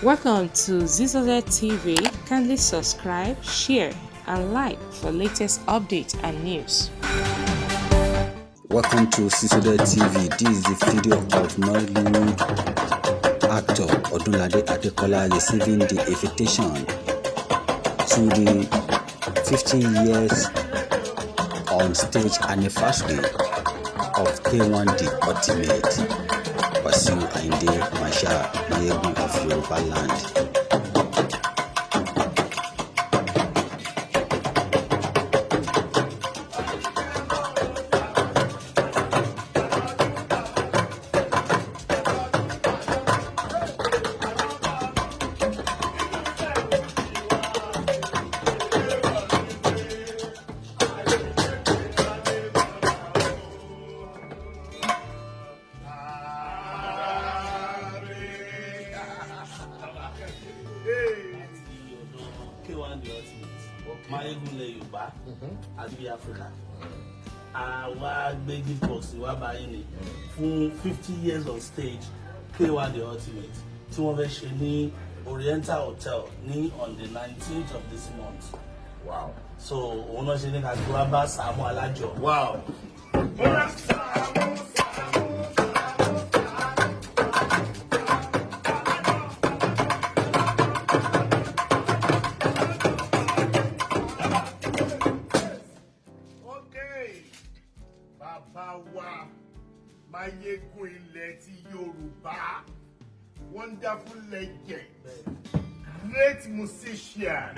Welcome to Zisodel TV. Kindly subscribe, share, and like for latest updates and news. Welcome to Zisodel TV. This is the video of Nollywood actor Odunlade Adekola receiving the invitation to the 50 years on stage anniversary of K1 The Ultimate. Wasiu Ayinde Masha Mayegun of Yoruba Land. K1 The Ultimate, Mayegun Yoruba, àti Africa. Àwa gbé gift box wá báyìí ni fún 50 years on stage K1 The Ultimate tí wọ́n fẹ́ ṣe ní Oriental Hotel ní on the 19th of this month. Wow. So òun náà ṣe ní ká gbé wá bá Sàámú Alájọ. Wow. Bàbá wa Mayegun ilẹ̀ ti Yorùbá, wonderful legend, great musician,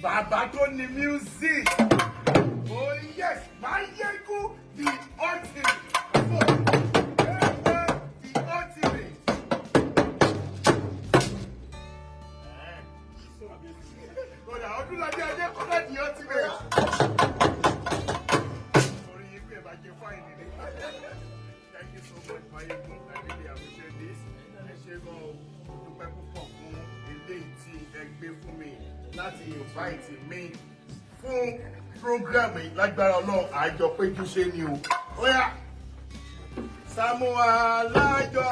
bàbá tó ní music. Oh yes, Mayegun the ultimate. The ultimate. Odunlade Adekola the ultimate. Thank you so much, Mayegun. I really appreciate this. Ẹ ṣé gan-an, dúpẹ́ púpọ̀ fún eléyìí tí ẹ gbé fún mi láti invite mi fún program yìí. Lágbára Ọlọ́run àjọ péjú ṣe ni o. Ó yá, Sàámú Alájọ.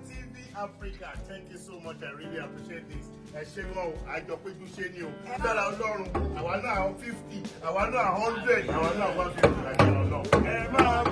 TV Africa, thank you so much. I really appreciate this. Ẹ ṣé gan o, àjọ péjú ṣe ni o. Lára Ọlọ́run, àwa náà 50, àwa náà 100, àwa náà 150 lágbára Ọlọ́run. Ẹ máa